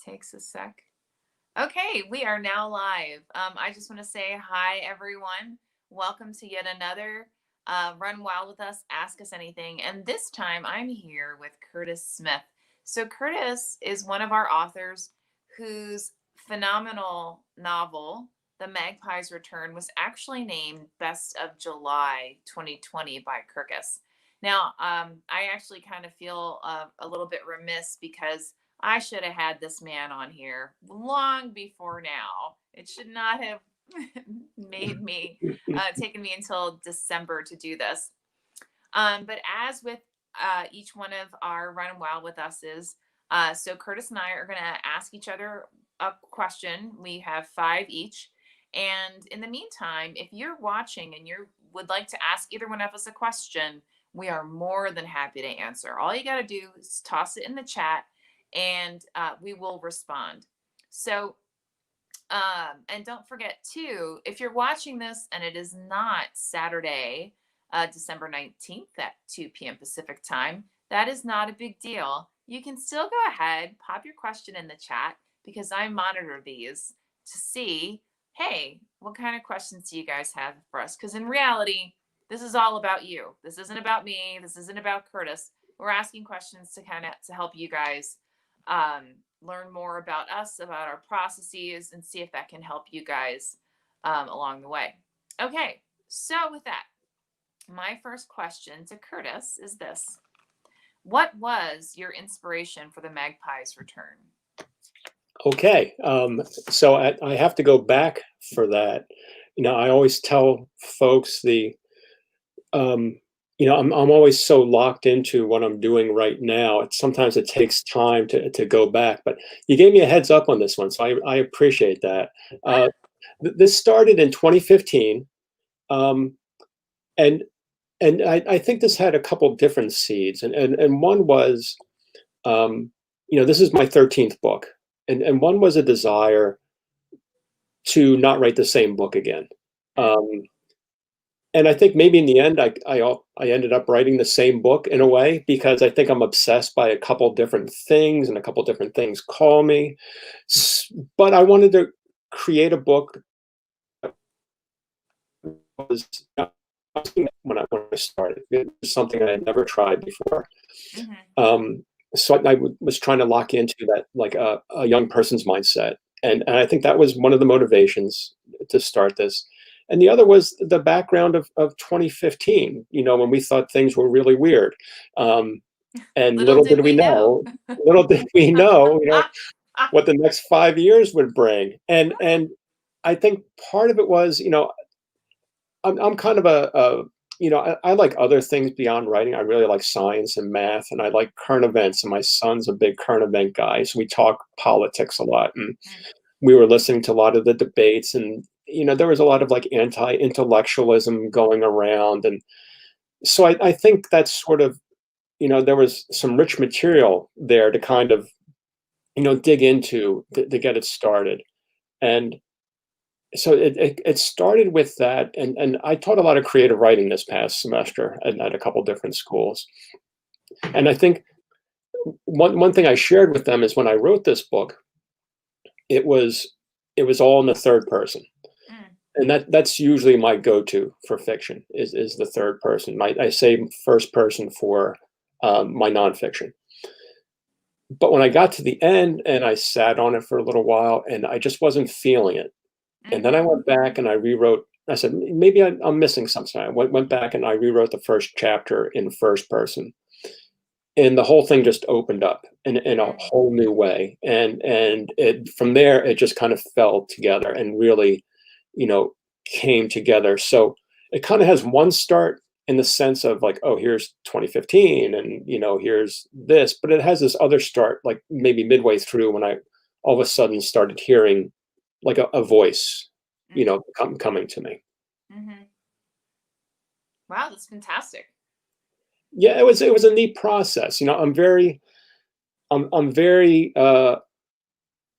Takes a sec. Okay, we are now live. I just want to say hi, everyone. Welcome to yet another Run Wild with Us, Ask Us Anything. And this time I'm here with Curtis Smith. So, Curtis is one of our authors whose phenomenal novel, The Magpie's Return, was actually named Best of July 2020 by Kirkus. Now, I actually kind of feel a little bit remiss because I should have had this man on here long before now. It should not have made me taken me until December to do this. But as with each one of our Run Wild with Us's, so Curtis and I are going to ask each other a question. We have five each. And in the meantime, if you're watching and you would like to ask either one of us a question, we are more than happy to answer. All you got to do is toss it in the chat and we will respond. So, and don't forget too, if you're watching this and it is not Saturday, December 19th at 2 p.m. Pacific time, that is not a big deal. You can still go ahead, pop your question in the chat because I monitor these to see, hey, what kind of questions do you guys have for us? Because in reality, this is all about you. This isn't about me. This isn't about Curtis. We're asking questions to help you guys learn more about us, about our processes, and see if that can help you guys along the way. Okay, so with that, my first question to Curtis is this. What was your inspiration for The Magpie's Return? Okay, so I have to go back for that. I always tell folks I'm always so locked into what I'm doing right now. Sometimes it takes time to go back, but you gave me a heads up on this one, so I appreciate that. This started in 2015, and I think this had a couple different seeds, and one was, this is my 13th book, and one was a desire to not write the same book again. And I think maybe in the end, I ended up writing the same book in a way because I think I'm obsessed by a couple different things and a couple different things call me. But I wanted to create a book that was when I started. It was something I had never tried before. So I was trying to lock into that, like a young person's mindset. And I think that was one of the motivations to start this. And the other was the background of 2015, when we thought things were really weird. And little did we know what the next 5 years would bring. And I think part of it was, I'm kind of I like other things beyond writing. I really like science and math, and I like current events. And my son's a big current event guy, so we talk politics a lot. And we were listening to a lot of the debates, and there was a lot of like anti-intellectualism going around. And so I think that's sort of, there was some rich material there to kind of, dig into to get it started. And so it started with that. And I taught a lot of creative writing this past semester at a couple different schools. And I think one thing I shared with them is when I wrote this book, it was all in the third person. And that's usually my go-to for fiction is the third person. I say first person for my nonfiction. But when I got to the end and I sat on it for a little while and I just wasn't feeling it. And then I went back and I rewrote. I said, maybe I'm missing something. I went back and I rewrote the first chapter in first person. And the whole thing just opened up in a whole new way. And from there, it just kind of fell together and really, came together. So it kind of has one start in the sense of like, oh, here's 2015 and, here's this, but it has this other start, like maybe midway through when I all of a sudden started hearing like a voice, coming to me. Wow, that's fantastic. Yeah, it was a neat process. I'm very,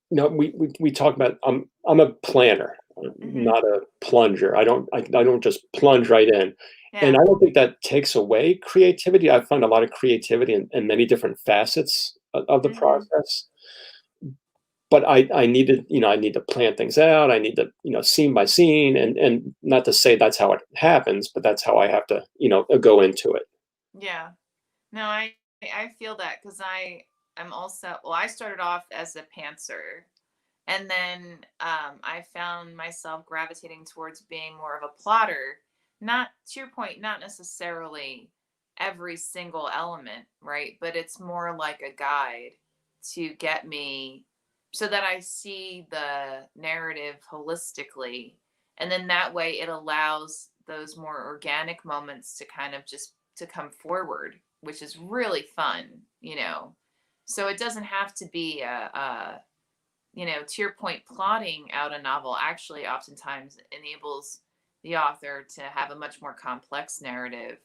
we talk about, I'm a planner, not a plunger. I don't just plunge right in. Yeah. And I don't think that takes away creativity. I find a lot of creativity in many different facets of the process. but I needed, I need to plan things out. I need to, scene by scene, and not to say that's how it happens, but that's how I have to, go into it. Yeah. No, I feel that because I'm also, well, I started off as a pantser, and then I found myself gravitating towards being more of a plotter. Not, to your point, not necessarily every single element, right? But it's more like a guide to get me so that I see the narrative holistically. And then that way it allows those more organic moments to kind of just to come forward, which is really fun. So it doesn't have to be to your point, plotting out a novel actually oftentimes enables the author to have a much more complex narrative.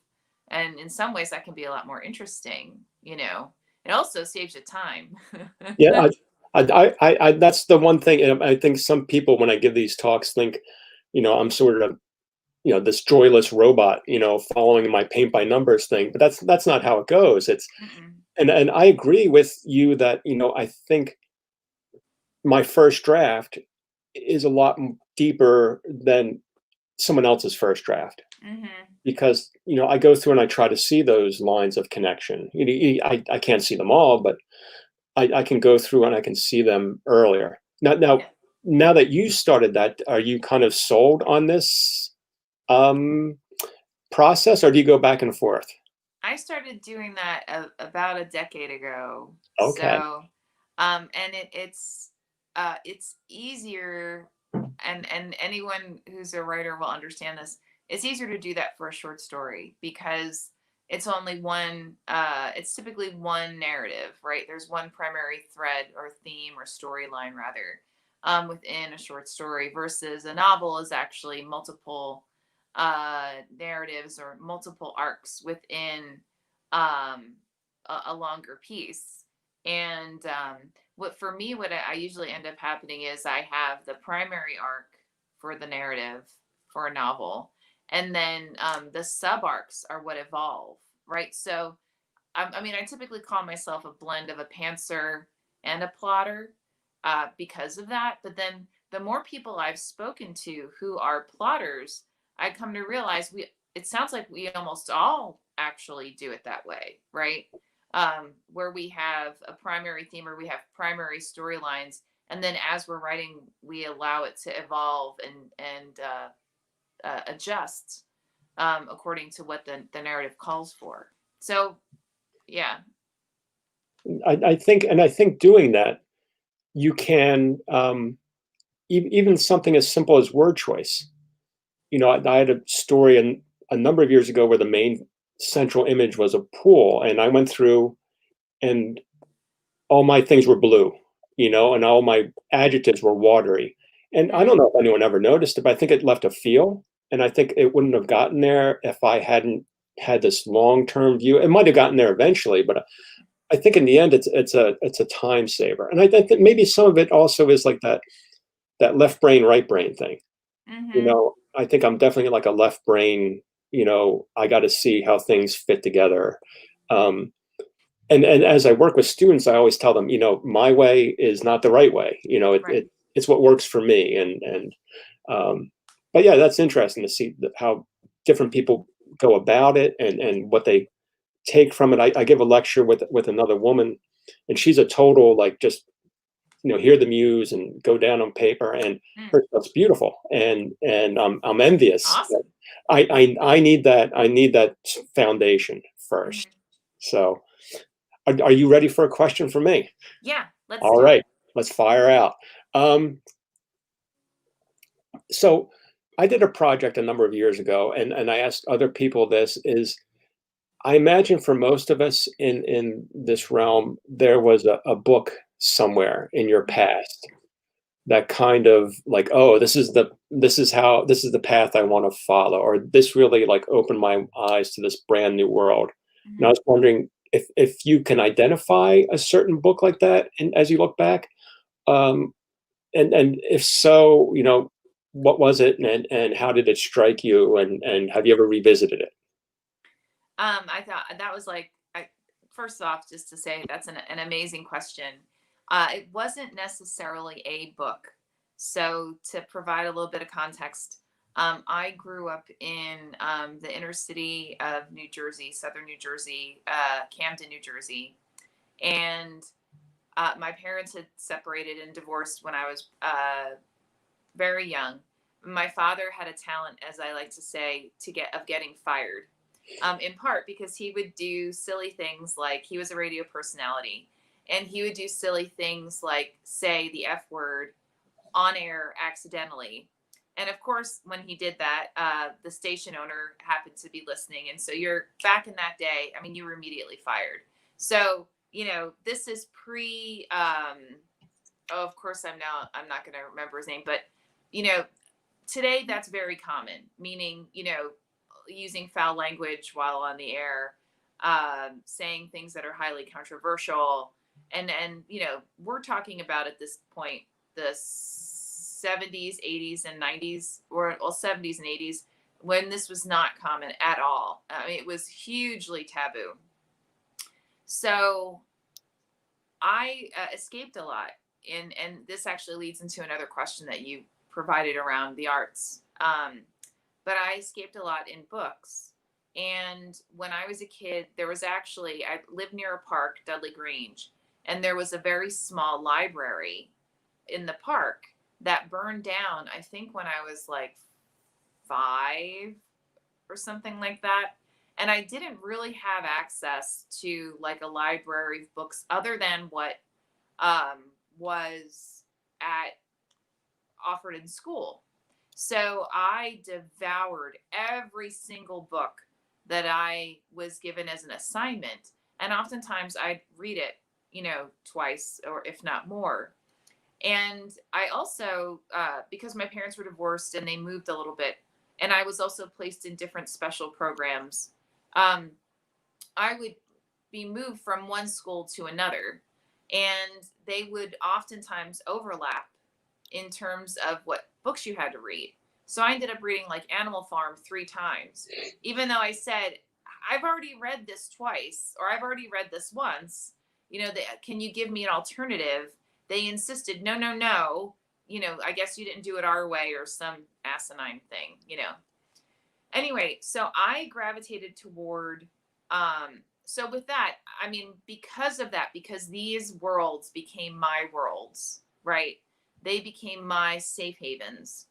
And in some ways, that can be a lot more interesting. It also saves you time. Yeah, that's the one thing, and I think some people, when I give these talks, think, I'm sort of, this joyless robot, following my paint by numbers thing. But that's not how it goes. Mm-mm. And I agree with you that, I think my first draft is a lot deeper than someone else's first draft, Mm-hmm. because I go through and I try to see those lines of connection. I can't see them all, but I can go through and I can see them earlier. Yeah. Now that you started that, are you kind of sold on this um, process, or do you go back and forth? I started doing that about a decade ago. Okay. So, and it's easier, and anyone who's a writer will understand this. It's easier to do that for a short story because it's only one. It's typically one narrative, right? There's one primary thread or theme or storyline rather, within a short story versus a novel is actually multiple narratives or multiple arcs within a longer piece. And what for me, what I usually end up happening is I have the primary arc for the narrative for a novel, and then the sub arcs are what evolve, right? So I mean, I typically call myself a blend of a pantser and a plotter because of that. But then the more people I've spoken to who are plotters, I come to realize it sounds like we almost all actually do it that way, right? Where we have a primary theme or we have primary storylines, and then as we're writing, we allow it to evolve and adjust according to what the narrative calls for. So yeah. I think doing that, you can, even something as simple as word choice. I had a story a number of years ago where the main central image was a pool, and I went through and all my things were blue, and all my adjectives were watery. And I don't Mm, know if anyone ever noticed it, but I think it left a feel. And I think it wouldn't have gotten there if I hadn't had this long-term view. It might have gotten there eventually, but I think in the end, it's a time saver. And I think that maybe some of it also is like that left brain, right brain thing. mm-hmm. I think I'm definitely like a left brain. I got to see how things fit together. Um, and as I work with students, I always tell them, my way is not the right way. Right. It's what works for me. Um, but yeah, that's interesting to see how different people go about it, and what they take from it. I give a lecture with another woman, and she's a total, like, just, hear the muse and go down on paper, and Mm. her stuff's beautiful, and I'm envious. Awesome. I need that. I need that foundation first. Hmm. So, are you ready for a question from me? Yeah, let's All do it. right, let's fire out. Um, so I did a project a number of years ago, and I asked other people this, is I imagine for most of us in this realm, there was a book somewhere in your Hmm. past that kind of like, oh, this is the path I want to follow, or this really like opened my eyes to this brand new world. And I Hmm. was wondering if you can identify a certain book like that, and as you look back, um, and if so, what was it, and how did it strike you, and have you ever revisited it? I thought that was like, first off, just to say that's an amazing question. It wasn't necessarily a book. So, to provide a little bit of context, I grew up in the inner city of New Jersey, southern New Jersey, Camden, New Jersey. And my parents had separated and divorced when I was very young. My father had a talent, as I like to say, of getting fired. In part because he would do silly things like he was a radio personality, and he would do silly things like say the F word on air accidentally. And of course, when he did that, the station owner happened to be listening. And so you're back in that day. I mean, you were immediately fired. So, this is pre, oh, of course, I'm not going to remember his name, but, you know, today that's very common, meaning, using foul language while on the air, saying things that are highly controversial. And, we're talking about at this point the 70s, 80s, and 90s, or well, 70s and 80s, when this was not common at all. I mean, it was hugely taboo. So I escaped a lot. And this actually leads into another question that you provided around the arts. But I escaped a lot in books. And when I was a kid, I lived near a park, Dudley Grange, and there was a very small library in the park that burned down, I think, when I was like 5 or something like that. And I didn't really have access to like a library of books other than what was at offered in school. So I devoured every single book that I was given as an assignment. And oftentimes I'd read it, twice or if not more. And I also, because my parents were divorced and they moved a little bit, and I was also placed in different special programs, um, I would be moved from one school to another. And they would oftentimes overlap in terms of what books you had to read. So I ended up reading like Animal Farm 3 times, even though I said, I've already read this twice, or I've already read this once. Can you give me an alternative? They insisted, no, no, no. I guess you didn't do it our way, or some asinine thing. Anyway, so I gravitated toward, so with that, I mean, because of that, because these worlds became my worlds, right? They became my safe havens,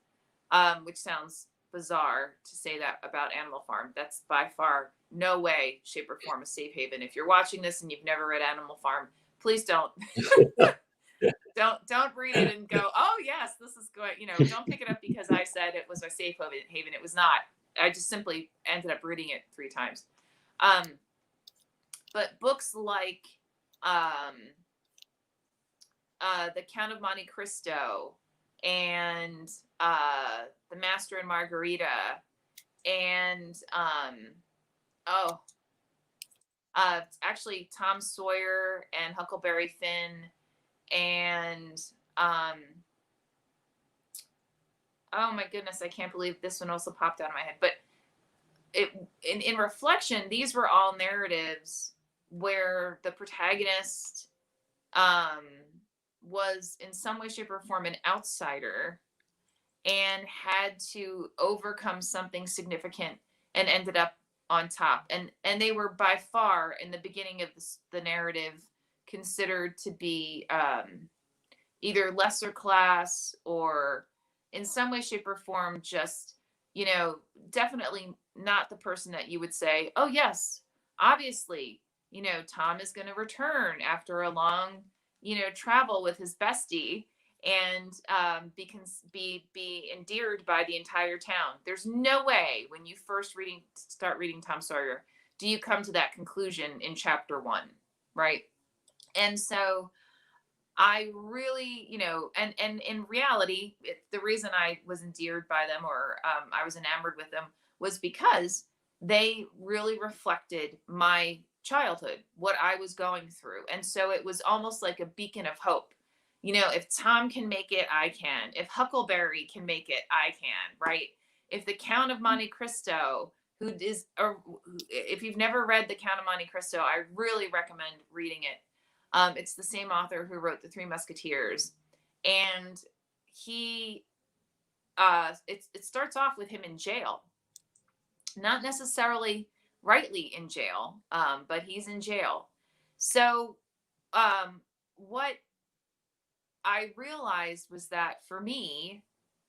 which sounds bizarre to say that about Animal Farm. That's by far no way, shape, or form a safe haven. If you're watching this and you've never read Animal Farm, please don't don't read it and go, oh yes, this is good. Don't pick it up because I said it was a safe haven. It was not. I just simply ended up reading it 3 times. But books like um, The Count of Monte Cristo and The Master and Margarita and actually Tom Sawyer and Huckleberry Finn and oh my goodness, I can't believe this one also popped out of my head. But in reflection, these were all narratives where the protagonist was in some way, shape, or form an outsider and had to overcome something significant and ended up on top. And they were by far in the beginning of the narrative considered to be either lesser class or in some way, shape, or form just, definitely not the person that you would say, oh yes, obviously, Tom is going to return after a long, travel with his bestie and be endeared by the entire town. There's no way when you start reading Tom Sawyer do you come to that conclusion in chapter 1, right? And so I really, and in reality, the reason I was endeared by them, or I was enamored with them, was because they really reflected my childhood, what I was going through. And so it was almost like a beacon of hope. If Tom can make it, I can. If Huckleberry can make it, I can, right? If the Count of Monte Cristo, or if you've never read the Count of Monte Cristo, I really recommend reading it. It's the same author who wrote The Three Musketeers, and he it starts off with him in jail, not necessarily rightly in jail, but he's in jail. So what I realized was that for me,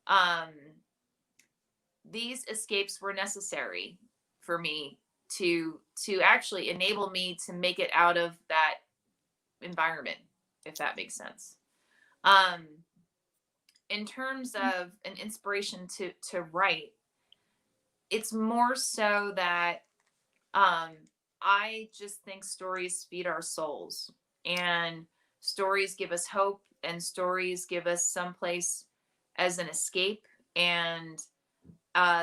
um, these escapes were necessary for me to actually enable me to make it out of that environment, if that makes sense. Um, in terms of an inspiration to write, it's more so that um, I just think stories feed our souls, and stories give us hope, and stories give us someplace as an escape, and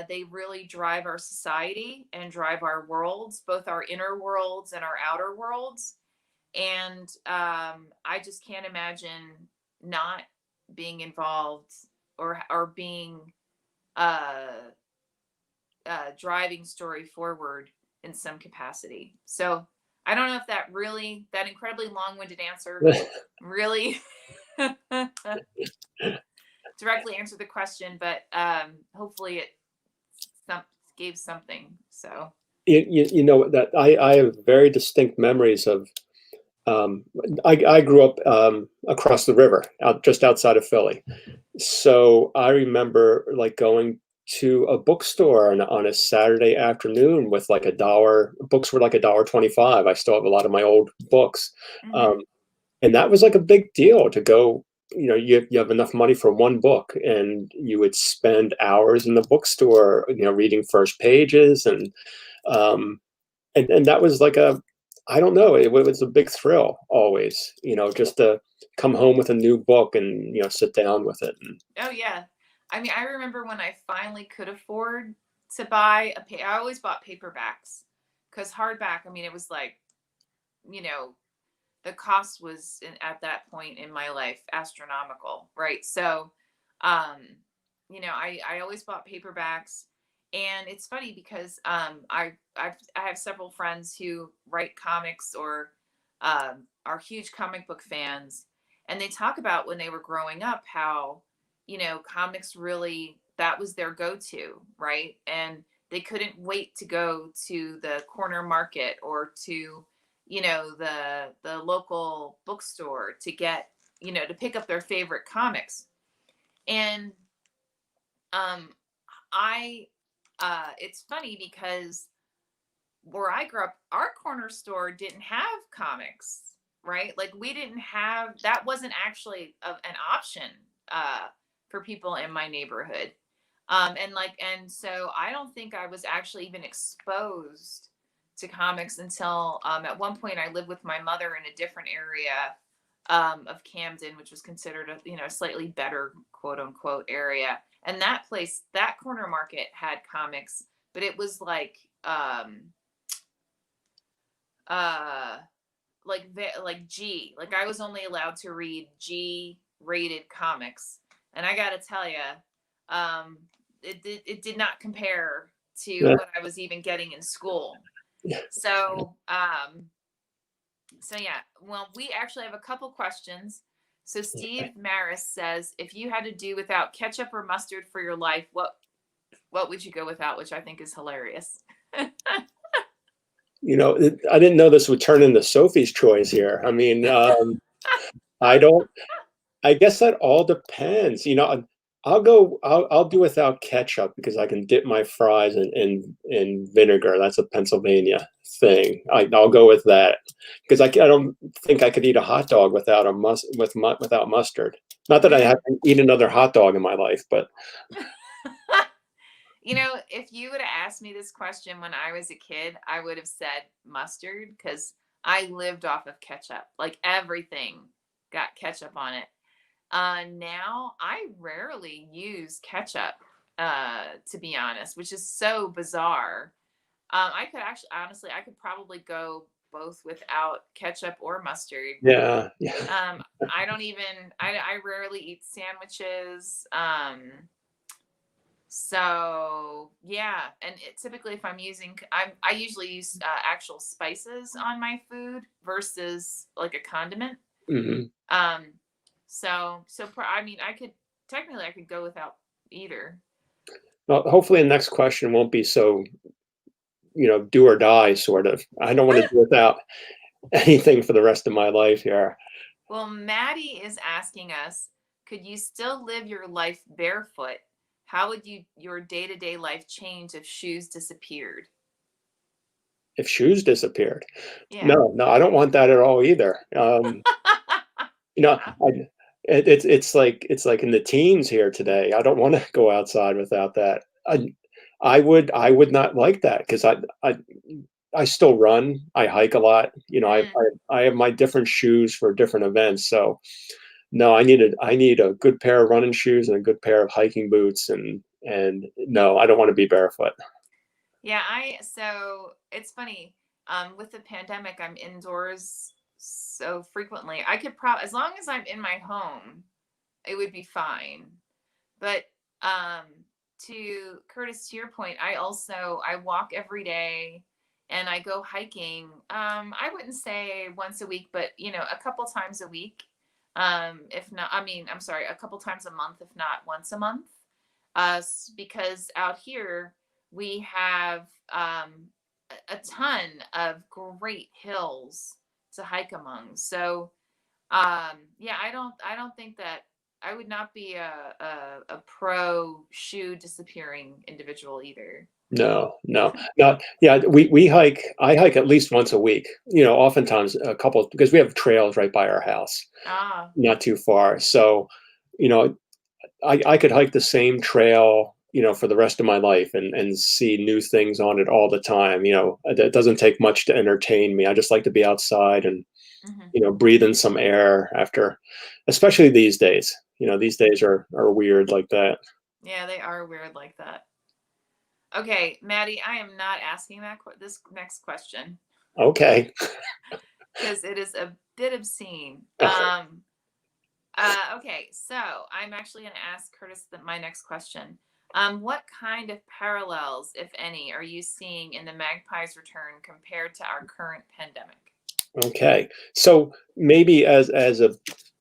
they really drive our society and drive our worlds, both our inner worlds and our outer worlds. And I just can't imagine not being involved or being uh, driving story forward in some capacity. So I don't know if that incredibly long-winded answer really directly answered the question, but hopefully it some, gave something. So You know that I have very distinct memories of. Um, I grew up across the river, just outside of Philly. So I remember like going to a bookstore on a Saturday afternoon with like $1. Books were like $1.25. I still have a lot of my old books, mm-hmm. um, and that was like a big deal to go. You know, you have enough money for one book, and you would spend hours in the bookstore, you know, reading first pages, um, and that was like a, I don't know, it was a big thrill always, you know, just to come home with a new book and, you know, sit down with it. And Oh yeah. I mean, I remember when I finally could afford to buy I always bought paperbacks, because hardback, I mean, it was like, you know, the cost was at that point in my life astronomical, right? So, um, I always bought paperbacks, and it's funny because I have several friends who write comics or are huge comic book fans, and they talk about when they were growing up how comics really, that was their go-to, right? And they couldn't wait to go to the corner market or to the local bookstore to get to pick up their favorite comics. And um I it's funny because where I grew up, our corner store didn't have comics, right? Like we didn't have that, wasn't actually an option for people in my neighborhood. And so I don't think I was actually even exposed to comics until at one point I lived with my mother in a different area of Camden, which was considered a slightly better quote unquote area. And that place, that corner market had comics, but it was uh like G. Like I was only allowed to read G rated comics, and I got to tell you, um, it did not compare to yeah, what I was even getting in school. So yeah. Well, we actually have a couple questions. So Steve Maris says, if you had to do without ketchup or mustard for your life, what would you go without? Which I think is hilarious. you know, I didn't know this would turn into Sophie's Choice here. I mean, I don't. I guess that all depends. You know, I'll do without ketchup because I can dip my fries in vinegar. That's a Pennsylvania thing. I'll go with that because I don't think I could eat a hot dog without without mustard. Not that I haven't eaten another hot dog in my life, but If you would have asked me this question when I was a kid, I would have said mustard because I lived off of ketchup. Like everything got ketchup on it. Now I rarely use ketchup, to be honest, which is so bizarre. I could actually, honestly, I could probably go both without ketchup or mustard. yeah, yeah. I don't even, I rarely eat sandwiches. So yeah, and typically if I'm using, I usually use actual spices on my food versus like a condiment. Hmm. Um, I mean, I could go without either. Well, hopefully the next question won't be so, do or die sort of. I don't want to do without anything for the rest of my life here. Well, Maddie is asking us, could you still live your life barefoot? How would your day-to-day life change if shoes disappeared? If shoes disappeared. Yeah. No, no, I don't want that at all either. You know, Yeah. I it's like in the teens here today. I don't want to go outside without that. I would not like that because I still run. I hike a lot. Mm. I have my different shoes for different events. So no, I need a good pair of running shoes and a good pair of hiking boots and no, I don't want to be barefoot. Yeah, so it's funny. With the pandemic, I'm indoors so frequently. I could probably, as long as I'm in my home, it would be fine. But um, to Curtis, to your point, I walk every day and I go hiking. I wouldn't say once a week, but a couple times a week. If not, I mean, I'm sorry, a couple times a month, if not once a month. Because out here we have a ton of great hills to hike among. So yeah, I don't think that I would not be a pro shoe disappearing individual either. No, no, not yeah. We hike. I hike at least once a week. Oftentimes a couple because we have trails right by our house, Ah. not too far. So, you know, I could hike the same trail, for the rest of my life and see new things on it all the time. It doesn't take much to entertain me. I just like to be outside and Hmm. breathe in some air after, especially these days. These days are weird like that. Yeah, they are weird like that. Okay, Maddie, I am not asking this next question Okay. because it is a bit obscene. Okay, so I'm actually going to ask Curtis my next question. What kind of parallels, if any, are you seeing in the Magpie's return compared to our current pandemic? Okay. So maybe as a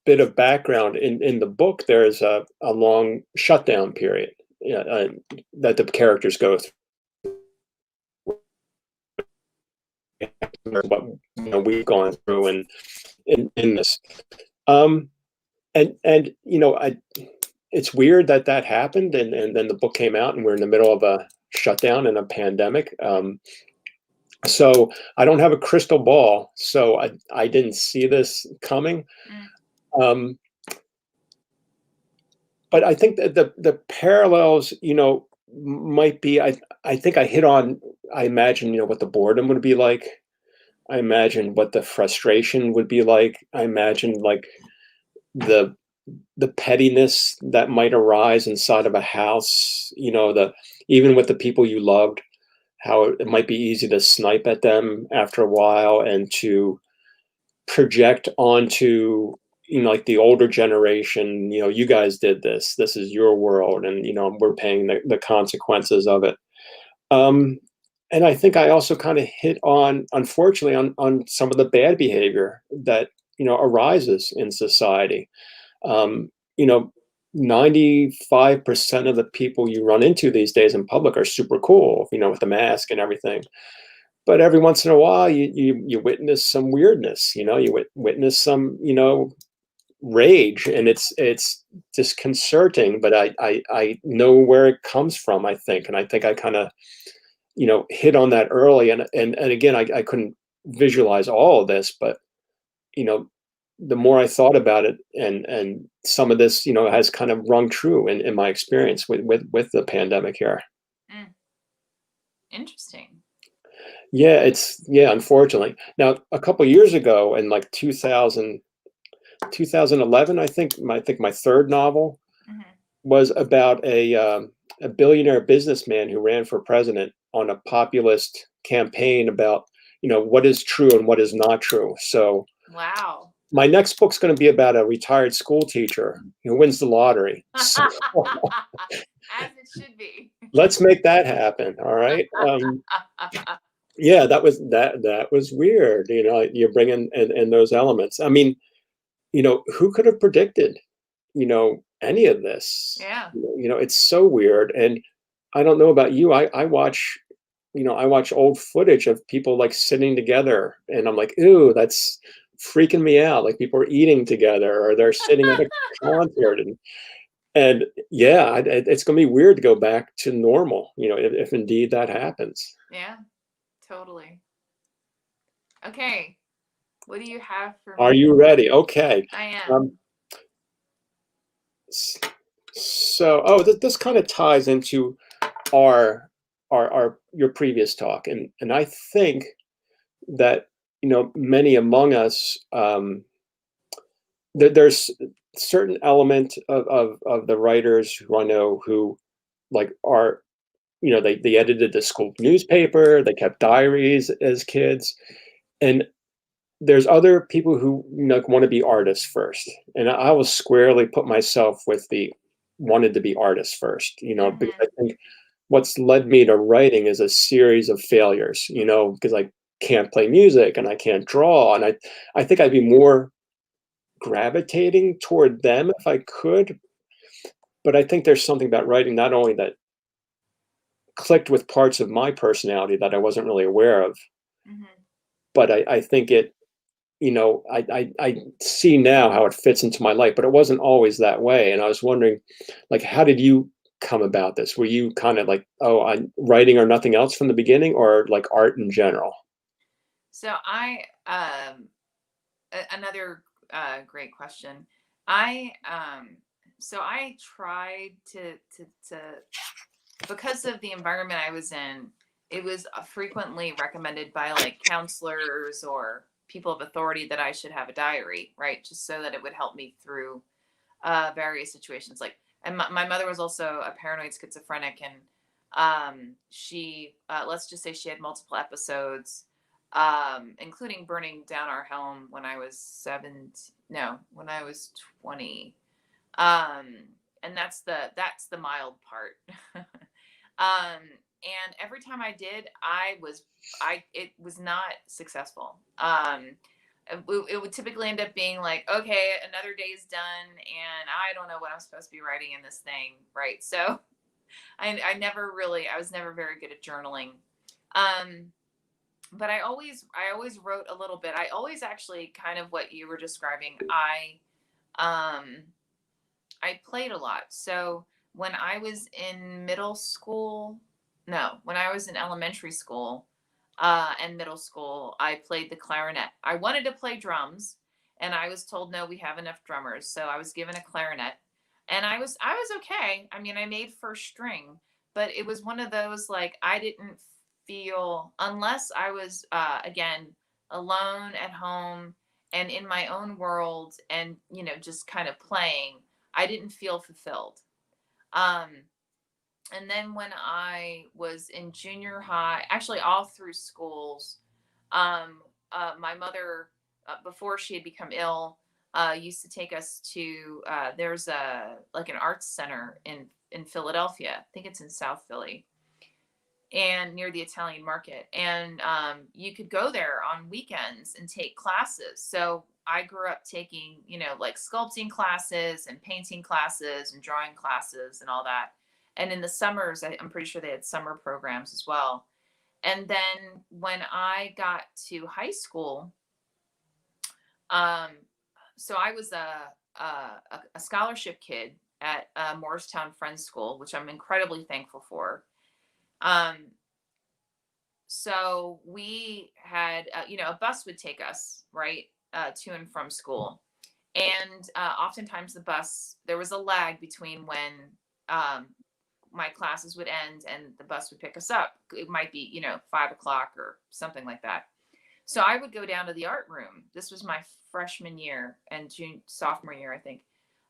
bit of background in the book, there's a long shutdown period, that the characters go through. What we've gone through in this. Um, and it's weird that happened, and then the book came out, and we're in the middle of a shutdown and a pandemic. So I don't have a crystal ball, so I didn't see this coming. Mm, Um, but I think that the parallels, might be. I think I hit on. I imagine what the boredom would be like. I imagine what the frustration would be like. I imagine like the the pettiness that might arise inside of a house. The even with the people you loved, how it might be easy to snipe at them after a while and to project onto like the older generation. You guys did this. This is your world, and we're paying the consequences of it. um and I think I also kind of hit on, unfortunately, on some of the bad behavior that arises in society. um you know 95% of the people you run into these days in public are super cool, with the mask and everything. But every once in a while, you witness some weirdness. You witness some rage, and it's disconcerting. But I know where it comes from. I think, and I think I kind of hit on that early. And again, I couldn't visualize all of this, but you know the more I thought about it, and some of this has kind of rung true in my experience with the pandemic here. mm, interesting. Yeah, unfortunately. Now, a couple years ago, in like 2011, I think my third novel Hmm. was about a billionaire businessman who ran for president on a populist campaign about what is true and what is not true. So Wow. my next book's going to be about a retired school teacher who wins the lottery. So As it should be. let's make that happen. All right. Yeah, that was weird. You're bringing in those elements. I mean, who could have predicted, any of this? Yeah. It's so weird. And I don't know about you. I watch old footage of people like sitting together, and I'm like, ooh, that's freaking me out. Like people are eating together, or they're sitting at a concert, and yeah, it's going to be weird to go back to normal. If indeed that happens. Yeah, totally. Okay. What do you have for Are me? you ready? Okay. I Um, am. s- so, this kind of ties into our our your previous talk, and I think that many among us, there's certain element of the writers who I know who like are they edited the school newspaper, they kept diaries as kids, and there's other people who want to be artists first, and I will squarely put myself with the wanted to be artists first, because Hmm. I think what's led me to writing is a series of failures, because I can't play music and I can't draw, and I think I'd be more gravitating toward them if I could, but I think there's something about writing not only that clicked with parts of my personality that I wasn't really aware of, Hmm. but I think I see now how it fits into my life, but it wasn't always that way. And I was wondering, like, how did you come about this? Were you kind of like, oh, I'm writing or nothing else from the beginning, or like art in general? So another great question. I so I tried to because of the environment I was in, it was frequently recommended by like counselors or people of authority that I should have a diary, right? Just so that it would help me through various situations. Like, and my mother was also a paranoid schizophrenic, and she, let's just say, she had multiple episodes, including burning down our home when I was 7. No, when I was 20. Um, and that's the mild part. And every time I did, it was not successful. It would typically end up being like, okay, another day's done, and I don't know what I'm supposed to be writing in this thing, right? So I was never very good at journaling. Um, but I always wrote a little bit. I always actually kind of what you were describing. Um, I played a lot. So when I was in middle school, no, when I was in elementary school and middle school, I played the clarinet. I wanted to play drums, and I was told no, we have enough drummers. So I was given a clarinet, and I was okay. I mean, I made first string, but it was one of those like I didn't feel unless I was again alone at home and in my own world and just kind of playing. I didn't feel fulfilled. Um, and then when I was in junior high, actually all through schools, my mother, before she had become ill, used to take us to. There's a like an arts center in Philadelphia. I think it's in South Philly, and near the Italian market. And you could go there on weekends and take classes. So I grew up taking, like sculpting classes and painting classes and drawing classes and all that. And in the summers, I'm pretty sure they had summer programs as well. And then when I got to high school, um, so I was a scholarship kid at Morristown Friends School, which I'm incredibly thankful for. Um, so we had a bus would take us right to and from school, and oftentimes the bus, there was a lag between when um, my classes would end and the bus would pick us up. It might be 5 o'clock or something like that. So I would go down to the art room. This was my freshman year and sophomore year, I think.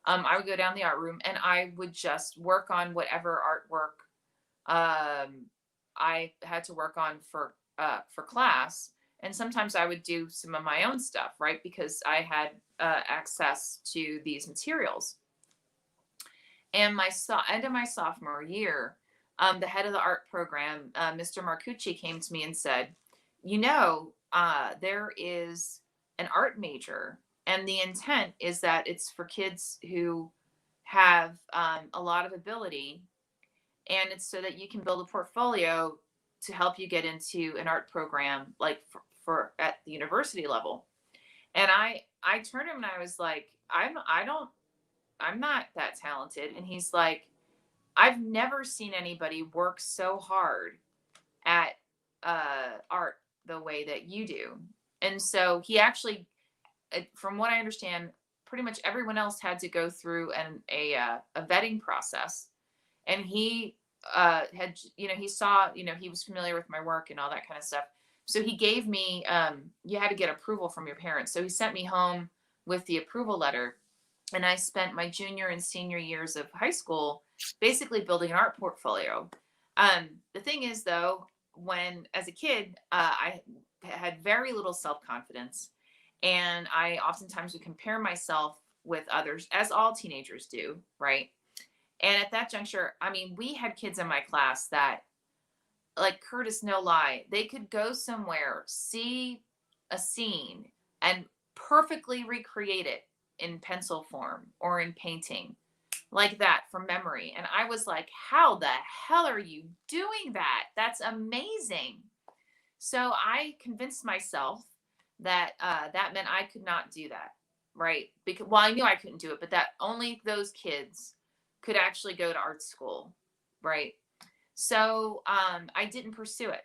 I would go down the art room and I would just work on whatever artwork I had to work on for class, And sometimes I would do some of my own stuff, right? Because I had access to these materials. And end of my sophomore year, the head of the art program, Mr. Marcucci, came to me and said, there is an art major, and the intent is that it's for kids who have a lot of ability, and it's so that you can build a portfolio to help you get into an art program, like for at the university level. And I turned to him and I was like, I'm not that talented. And he's like, I've never seen anybody work so hard at art the way that you do. And so he actually, from what I understand, pretty much everyone else had to go through a vetting process. And he had, he saw, he was familiar with my work and all that kind of stuff. So he gave me, you had to get approval from your parents. So he sent me home with the approval letter. And I spent my junior and senior years of high school basically building an art portfolio. The thing is, though, when as a kid, I had very little self confidence, and I oftentimes would compare myself with others, as all teenagers do, right? And at that juncture, I mean, we had kids in my class that, like Curtis, no lie, they could go somewhere, see a scene, and perfectly recreate it in pencil form or in painting like that from memory. And I was like, how the hell are you doing that? That's amazing. So I convinced myself that that meant I could not do that, right? Because, well, I knew I couldn't do it, but that only those kids could actually go to art school, right? So I didn't pursue it.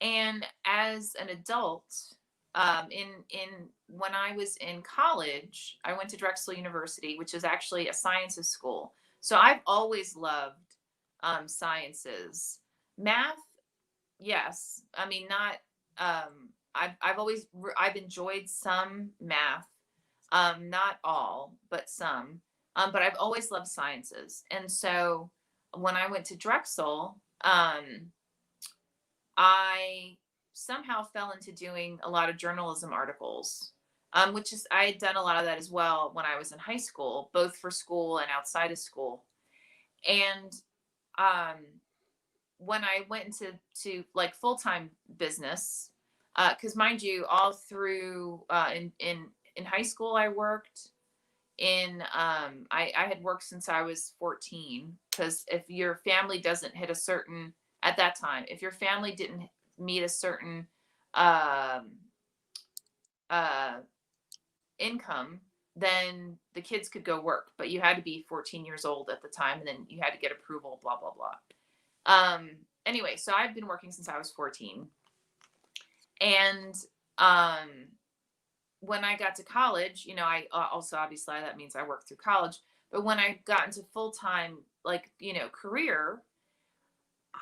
And as an adult, in when I was in college, I went to Drexel University, which is actually a sciences school. So I've always loved sciences, math. Yes, I mean not. I've enjoyed some math, not all, but some. But I've always loved sciences, and so when I went to Drexel, I somehow fell into doing a lot of journalism articles, which is I had done a lot of that as well when I was in high school, both for school and outside of school. And um, when I went into like full time business, because mind you, all through in high school I worked in I had worked since I was 14, because if your family doesn't hit a certain at that time, if your family didn't meet a certain um, uh, income, then the kids could go work, but you had to be 14 years old at the time, and then you had to get approval, blah blah blah. Anyway, so I've been working since I was 14, and um, when I got to college, I also, obviously, that means I worked through college. But when I got into full time, like, career,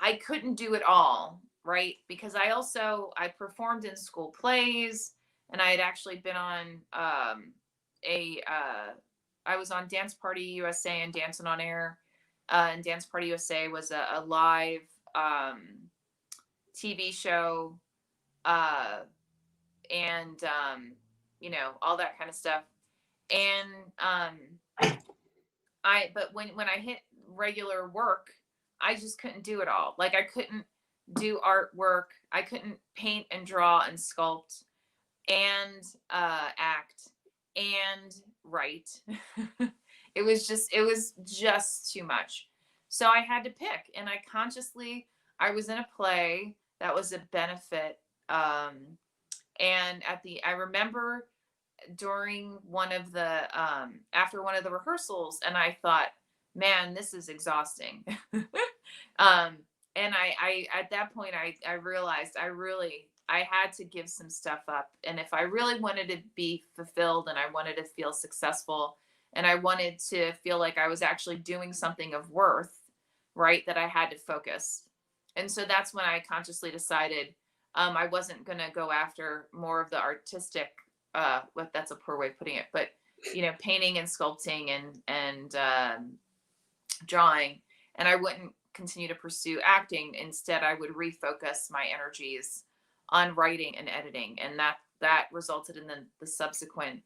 I couldn't do it all, right? Because I performed in school plays, and I had actually been on a I was on Dance Party USA and Dancing on Air. And Dance Party USA was a live TV show, uh, and all that kind of stuff. And but when I hit regular work, I just couldn't do it all. Like I couldn't do artwork, I couldn't paint and draw and sculpt and act and write. It was just too much. So I had to pick, and I was in a play that was a benefit, and I remember during one of the after one of the rehearsals, and I thought, man, this is exhausting. um and I at that point I realized I had to give some stuff up, and if I really wanted to be fulfilled and I wanted to feel successful and I wanted to feel like I was actually doing something of worth, right, that I had to focus. And so that's when I consciously decided I wasn't going to go after more of the artistic, what that's a poor way of putting it, but painting and sculpting and drawing, and I wouldn't continue to pursue acting. Instead, I would refocus my energies on writing and editing, and that resulted in the subsequent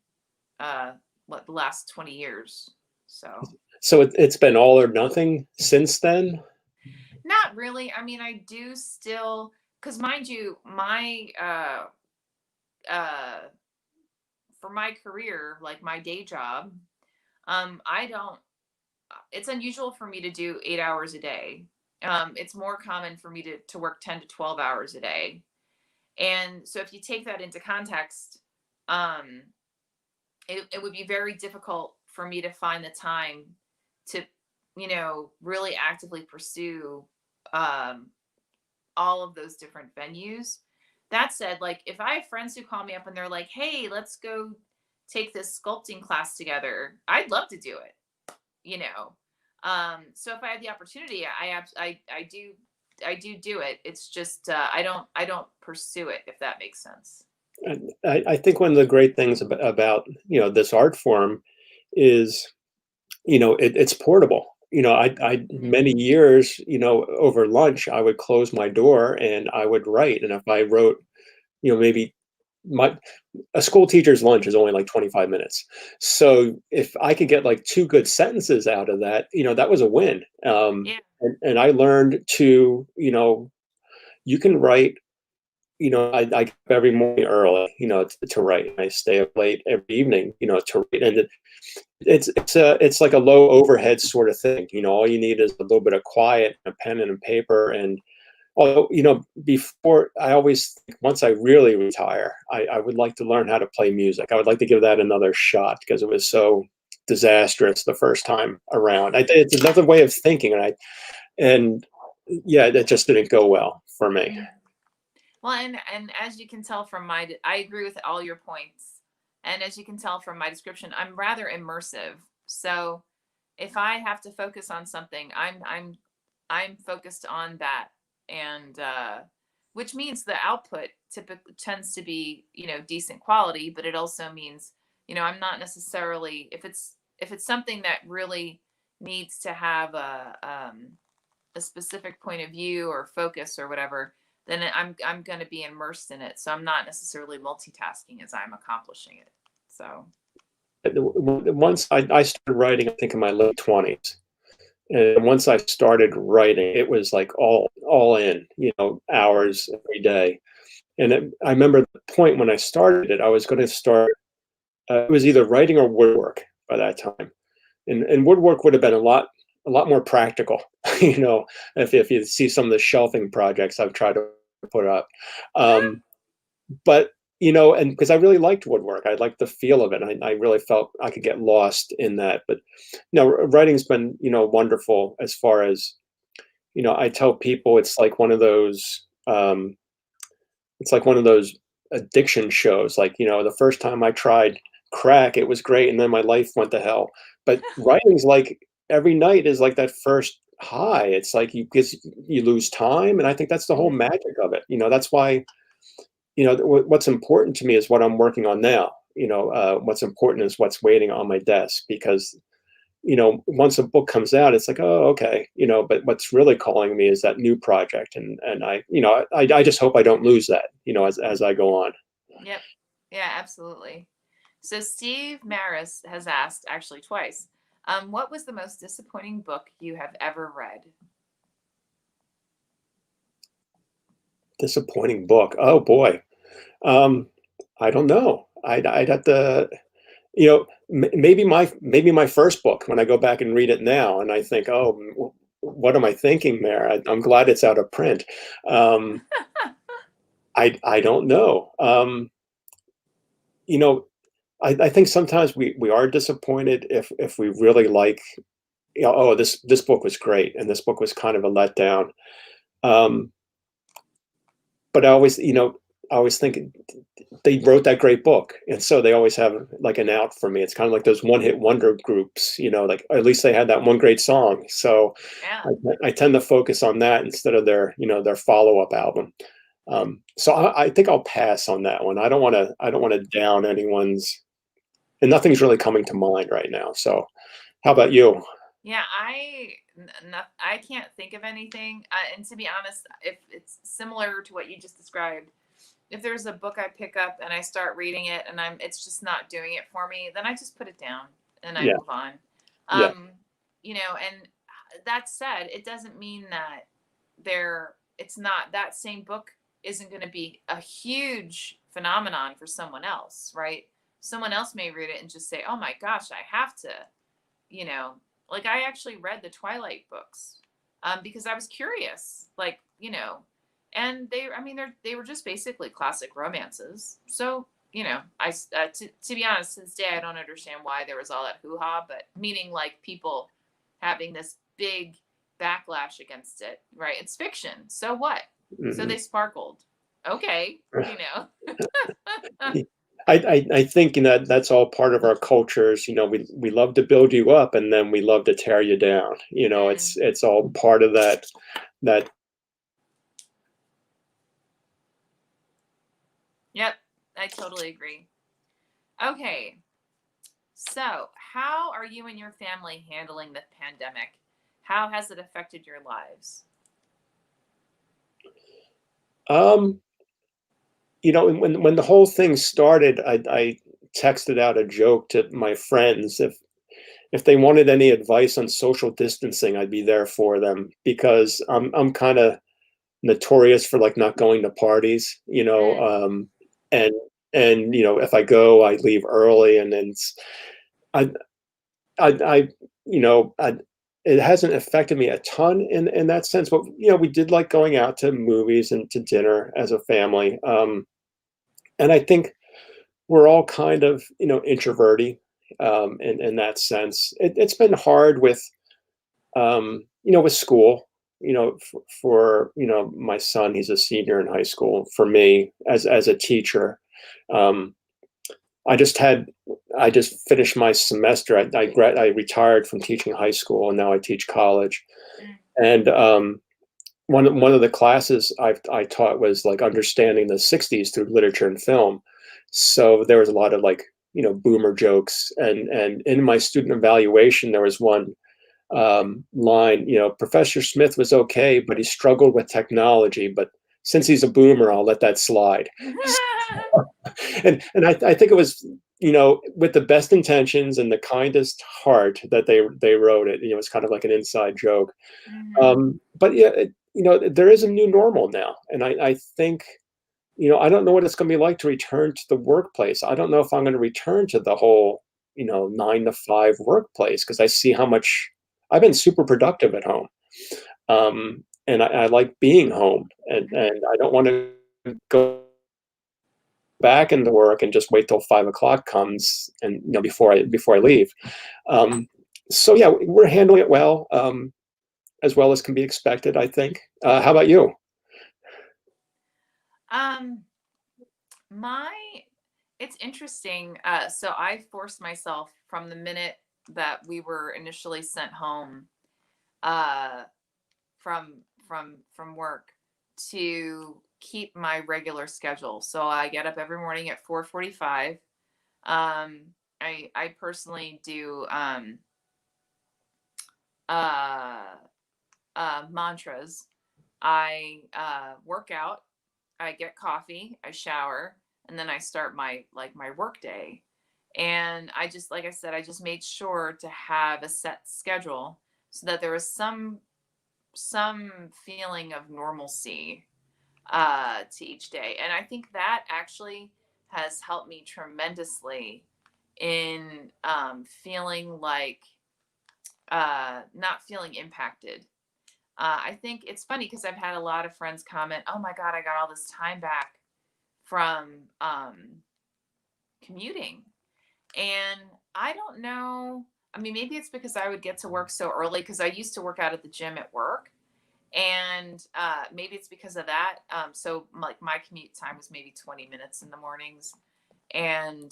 uh the last 20 years. So So it's been all or nothing since then. not really. I mean, I do still, because mind you, my uh for my career, like my day job, I don't it's unusual for me to do 8 hours a day. It's more common for me to work 10 to 12 hours a day. And so if you take that into context, um, it would be very difficult for me to find the time to, really actively pursue um, all of those different venues. That said, like if I have friends who call me up and they're like, "Hey, let's go take this sculpting class together," I'd love to do it. You know, so if I had the opportunity, I do it. It's just I don't pursue it, if that makes sense. And I think one of the great things about this art form is it's portable. I Mhm. many years over lunch I would close my door and I would write, and if I wrote maybe my a school teacher's lunch is only like 25 minutes. So if I could get like two good sentences out of that, that was a win. Yeah. And I learned to, you can write, I get up every morning early, to write. I stay up late every evening, to write. And it's like a low overhead sort of thing. All you need is a little bit of quiet, a pen and a paper. And although, before I always think once I really retire, I would like to learn how to play music. I would like to give that another shot because it was so disastrous the first time around. It's another way of thinking, and yeah, that just didn't go well for me. Mhm. Well, and as you can tell from I agree with all your points. And as you can tell from my description, I'm rather immersive. So if I have to focus on something, I'm focused on that. And which means the output typically tends to be, decent quality, but it also means, I'm not necessarily, if it's something that really needs to have a specific point of view or focus or whatever, then I'm going to be immersed in it. So I'm not necessarily multitasking as I'm accomplishing it. So Once I started writing, I think in my late 20s. And once I started writing, it was like all in, hours every day. And I remember the point when I started it, I was going to start. It was either writing or woodwork by that time, and woodwork would have been a lot more practical. If you see some of the shelving projects I've tried to put up, um, but and because I really liked woodwork, I liked the feel of it. I really felt I could get lost in that. But writing's been wonderful as far as I tell people it's like one of those addiction shows. Like, the first time I tried crack, it was great, and then my life went to hell. But writing's like every night is like that first high. It's like because you lose time, and I think that's the whole Mhm. magic of it. That's why what's important to me is what I'm working on now. What's important is what's waiting on my desk because once a book comes out, it's like, oh, okay, but what's really calling me is that new project. And I just hope I don't lose that, as I go on. Yep. Yeah, absolutely. So Steve Maris has asked actually twice, what was the most disappointing book you have ever read? Disappointing book. Oh boy. Um, I don't know. I'd have to, maybe my first book when I go back and read it now, and I think, oh, what am I thinking there? I'm glad it's out of print. Um, I don't know. You know, I think sometimes we are disappointed if we really like, oh, this book was great and this book was kind of a letdown. Um, but I always think they wrote that great book, and so they always have like an out for me. It's kind of like those one hit wonder groups, like at least they had that one great song. So Yeah. I tend to focus on that instead of their follow up album. So I think I'll pass on that one. I don't want to down anyone's, and nothing's really coming to mind right now. So how about you? Yeah, I can't think of anything. And to be honest, if it's similar to what you just described, if there's a book I pick up and I start reading it and it's just not doing it for me, then I just put it down and I Yeah. move on. Yeah. Um, and that said, it doesn't mean that it's not that same book isn't going to be a huge phenomenon for someone else, right? Someone else may read it and just say, "Oh my gosh, I have to," you know, like I actually read the Twilight books because I was curious, and they were just basically classic romances. So, to be honest, to this day, I don't understand why there was all that hoo ha, but meaning like people having this big backlash against it, right? It's fiction. So what? So Hmm. they sparkled. Okay, I think, that's all part of our cultures. We love to build you up, and then we love to tear you down. Mm, It's all part of that. yep, I totally agree. Okay, so, how are you and your family handling the pandemic? How has it affected your lives? Um, when the whole thing started, I texted out a joke to my friends. If they wanted any advice on social distancing, I'd be there for them, because I'm kind of notorious for like not going to parties, Mm, and if I go, I leave early, and then I I it hasn't affected me a ton in that sense, but we did like going out to movies and to dinner as a family, and I think we're all kind of introverty, in that sense. It's been hard with school, for my son. He's a senior in high school. For me, as a teacher, um, I just had I just finished my semester. I retired from teaching high school, and now I teach college. mm, And one of the classes I taught was like understanding the '60s through literature and film. So there was a lot of like boomer jokes, and in my student evaluation there was one line. Professor Smith was okay, but he struggled with technology. But since he's a boomer, I'll let that slide. mm. And I think it was with the best intentions and the kindest heart that they wrote it. It's kind of like an inside joke. Mhm. But yeah, there is a new normal now, and I think I don't know what it's going to be like to return to the workplace. I don't know if I'm going to return to the whole 9 to 5 workplace, because I see how much I've been super productive at home, and I like being home, and I don't want to go back into work and just wait till 5 o'clock comes, and before I leave. Um, so yeah, we're handling it as well as can be expected, I think. How about you? Um, my it's interesting. So I forced myself from the minute that we were initially sent home uh, from work to keep my regular schedule. So I get up every morning at 4:45. Um, I personally do uh, mantras. I work out, I get coffee, I shower, and then I start my work day. And I just, like I said, I just made sure to have a set schedule so that there was some feeling of normalcy to each day. And I think that actually has helped me tremendously in feeling like not feeling impacted. I think it's funny because I've had a lot of friends comment, "Oh my God, I got all this time back from commuting." And I don't know. I mean, maybe it's because I would get to work so early because I used to work out at the gym at work. And maybe it's because of that. So, like, my commute time was maybe 20 minutes in the mornings. And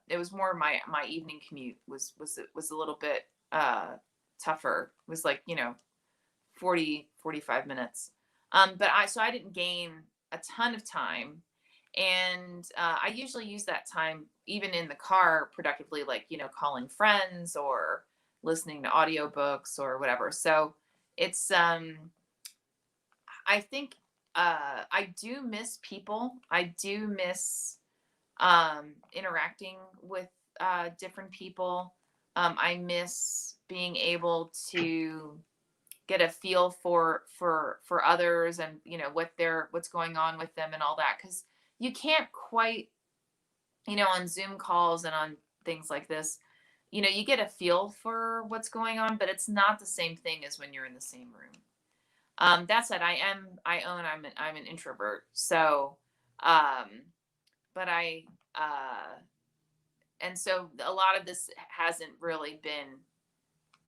it was more my evening commute was a little bit tougher. It was like, 40 45 minutes. So I didn't gain a ton of time, and I usually use that time even in the car productively, like calling friends or listening to audiobooks or whatever. So it's I think I do miss people. I do miss interacting with different people. I miss being able to get a feel for others, and what's going on with them and all that, because you can't quite, on Zoom calls and on things like this, you get a feel for what's going on, but it's not the same thing as when you're in the same room. That said, I'm an introvert, so um, but and so a lot of this hasn't really been,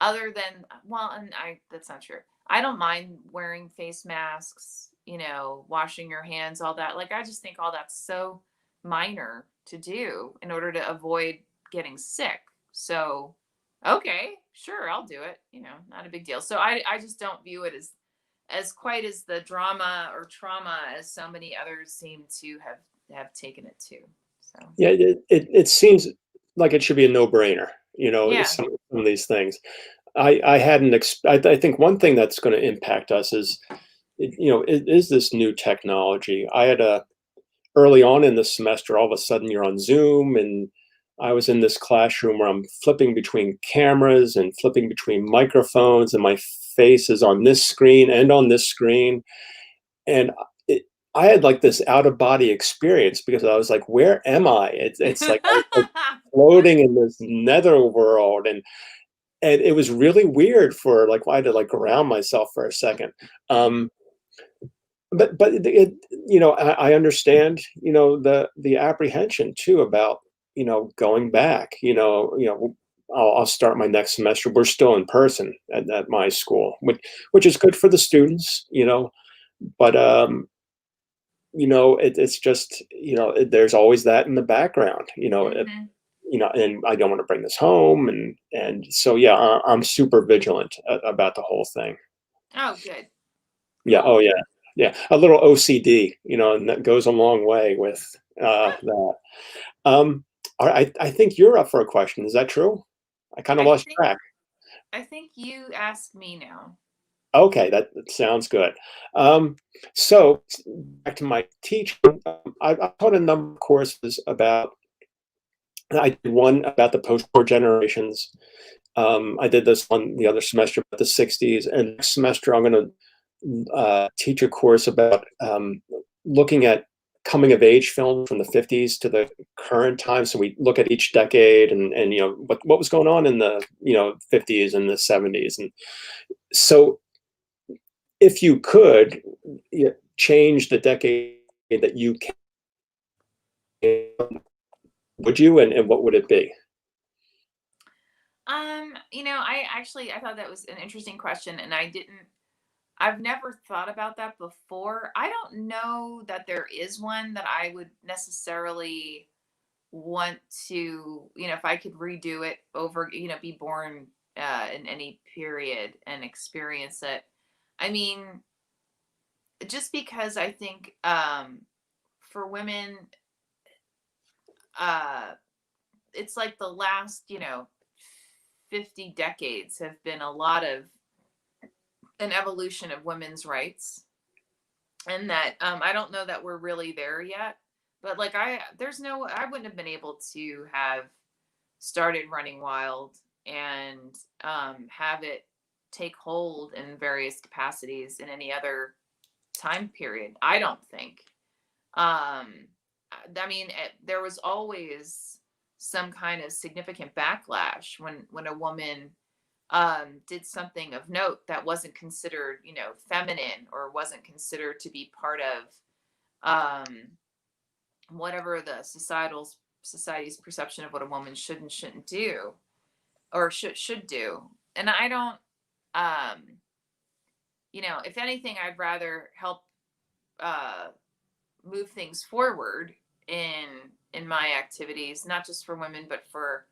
other than, well, and I that's not true. I don't mind wearing face masks, washing your hands, all that. Like, I just think all that's so minor to do in order to avoid getting sick. So, okay, sure, I'll do it. Not a big deal. So I just don't view it as quite as the drama or trauma as so many others seem to have taken it to. So, Yeah, it seems like it should be a no-brainer, yeah. some of these things. I hadn't I think one thing that's gonna impact us is, it is this new technology. I had a early on in the semester, all of a sudden you're on Zoom, and I was in this classroom where I'm flipping between cameras and flipping between microphones, and my face is on this screen and on this screen. And I had like this out of body experience because I was like, where am I? It's like I was like floating in this nether world, and it was really weird for like I had to like ground myself for a second. Um, but I understand the apprehension too about going back. I'll start my next semester. We're still in person at my school, which is good for the students. But it's just there's always that in the background. Hmm. And I don't want to bring this home, and so yeah, I'm super vigilant about the whole thing. Oh, good. Yeah. Cool. Oh, yeah. Yeah. A little OCD, and that goes a long way with that. Um, I think you're up for a question. Is that true? I kind of I lost think track. I think you asked me now. Okay, that sounds good. Um, so back to my teaching. I taught a number of courses about. I did one about the post-war generations. I did this one the other semester about the '60s, and next semester I'm going to teach a course about looking at coming of age film from the '50s to the current time. So we look at each decade, and what was going on in the '50s and the '70s. And so if you could change the decade that you can, would you, and what would it be? I thought that was an interesting question, and I've never thought about that before. I don't know that there is one that I would necessarily want to, if I could redo it over, be born in any period and experience it. I mean, just because I think for women, uh, it's like the last, 50 decades have been a lot of an evolution of women's rights, and that I don't know that we're really there yet, but like I wouldn't have been able to have started Running Wild and have it take hold in various capacities in any other time period. I don't think. I mean, there was always some kind of significant backlash when a woman did something of note that wasn't considered, feminine, or wasn't considered to be part of um, whatever the society's perception of what a woman should and shouldn't do, or should do. And I don't, um, if anything, I'd rather help uh, move things forward in my activities, not just for women, but for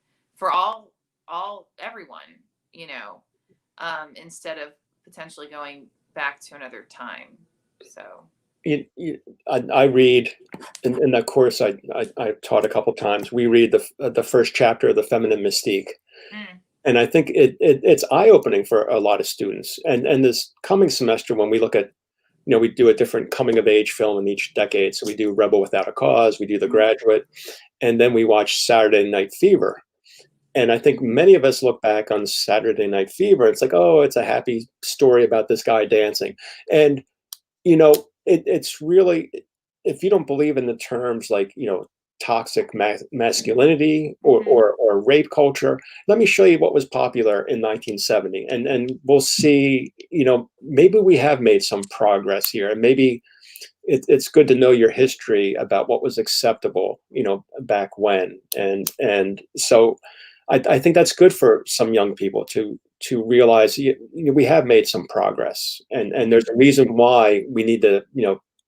all everyone, instead of potentially going back to another time. So, I read in that course I've taught a couple times. We read the first chapter of the Feminine Mystique, mm, and I think it's eye opening for a lot of students. And this coming semester, when we look at we do a different coming of age film in each decade. So we do Rebel Without a Cause, we do The Mhm. Graduate, and then we watch Saturday Night Fever. And I think many of us look back on Saturday Night Fever. It's like, oh, it's a happy story about this guy dancing. And, it's really, if you don't believe in the terms like, toxic masculinity or, Mhm. or rape culture, let me show you what was popular in 1970. And we'll see, maybe we have made some progress here. And maybe it's good to know your history about what was acceptable, back when. And so I think that's good for some young people to realize we have made some progress, and there's a reason why we need to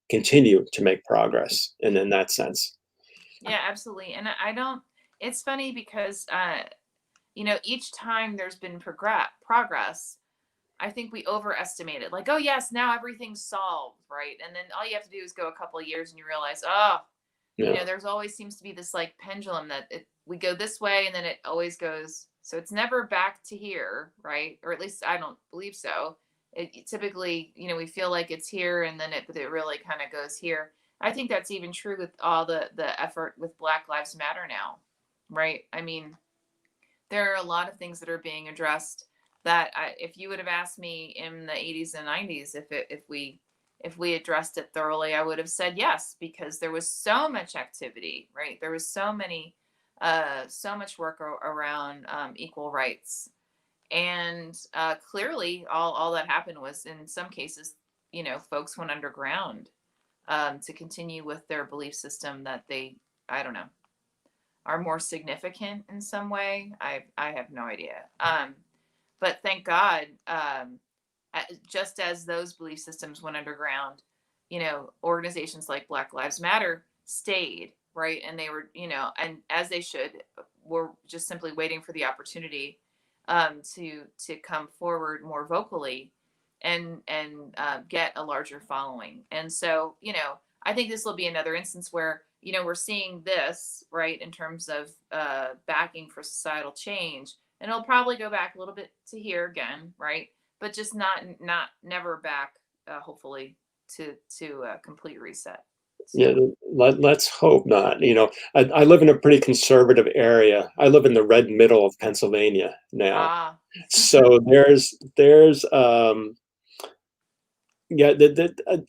continue to make progress, and in that sense. Yeah, absolutely. And I don't, it's funny because, each time there's been progress, I think we overestimate it. Like, oh, yes, now everything's solved, right? And then all you have to do is go a couple of years and you realize, oh, Yeah. there's always seems to be this like pendulum that we go this way and then it always goes. So it's never back to here, right? Or at least I don't believe so. Typically, we feel like it's here and then but it really kind of goes here. I think that's even true with all the effort with Black Lives Matter now, right? I mean, there are a lot of things that are being addressed that if you would have asked me in the 80s and 90s if we addressed it thoroughly, I would have said yes, because there was so much activity, right? There was so much work around equal rights, and clearly all that happened was in some cases, folks went underground to continue with their belief system that they, I don't know, are more significant in some way. I have no idea. But thank God, just as those belief systems went underground, organizations like Black Lives Matter stayed, right, and they were, and as they should, were just simply waiting for the opportunity to come forward more vocally and get a larger following. And so, I think this will be another instance where we're seeing this, right, in terms of backing for societal change, and it'll probably go back a little bit to here again, right, but just not never back, hopefully, to a complete reset. Yeah, So let's hope not. I live in a pretty conservative area. I live in the red middle of Pennsylvania now. ah So there's yeah,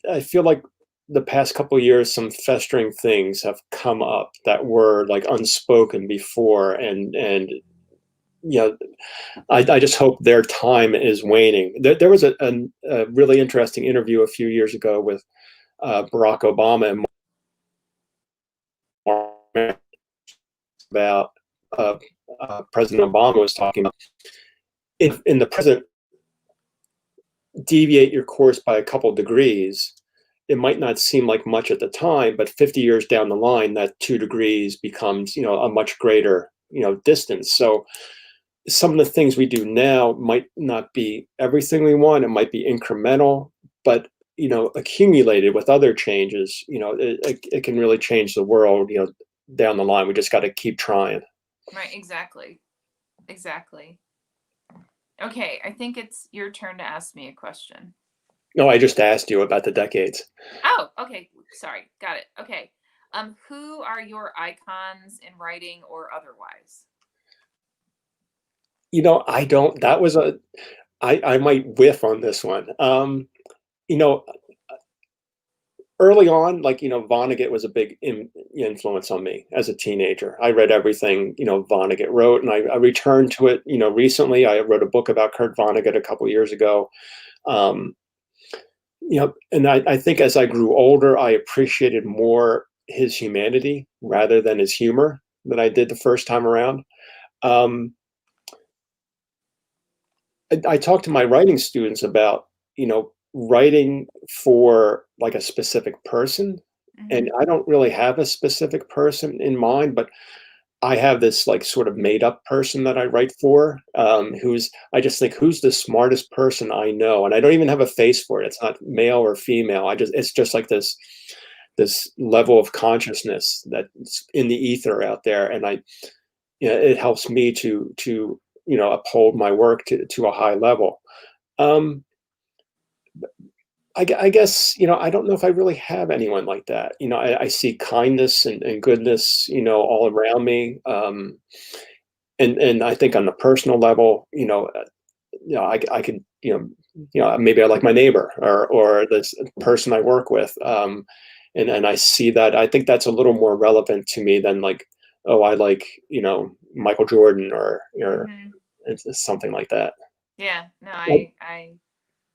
I feel like the past couple of years, some festering things have come up that were like unspoken before, and yeah, I just hope their time is waning. There was a really interesting interview a few years ago with Barack Obama and Mark about President Obama was talking about if in the present deviate your course by a couple degrees, it might not seem like much at the time, but 50 years down the line, that 2 degrees becomes, a much greater, distance. So some of the things we do now might not be everything we want. It might be incremental, but accumulated with other changes, it can really change the world, down the line. We just got to keep trying. right, exactly. Okay, I think it's your turn to ask me a question. No, I just asked you about the decades. Oh, okay. Sorry. Got it. Okay. Who are your icons in writing or otherwise? I don't, that was I might whiff on this one. You know, Early on, like, Vonnegut was a big influence on me as a teenager. I read everything, Vonnegut wrote, and I returned to it, recently. I wrote a book about Kurt Vonnegut a couple years ago. Um, and I think as I grew older, I appreciated more his humanity rather than his humor than I did the first time around. Um, I talk to my writing students about, writing for like a specific person. And Hmm. I don't really have a specific person in mind, but I have this like sort of made up person that I write for, I just think, who's the smartest person I know? And I don't even have a face for it. It's not male or female. It's just like this level of consciousness that's in the ether out there. And it helps me to uphold my work to a high level. Um, I guess, I don't know if I really have anyone like that. I see kindness and goodness, all around me. And I think on the personal level, I could, maybe I like my neighbor or this person I work with. And I see that. I think that's a little more relevant to me than like, oh, I like, Michael Jordan or Hmm. it's something like that. Yeah, no, Well,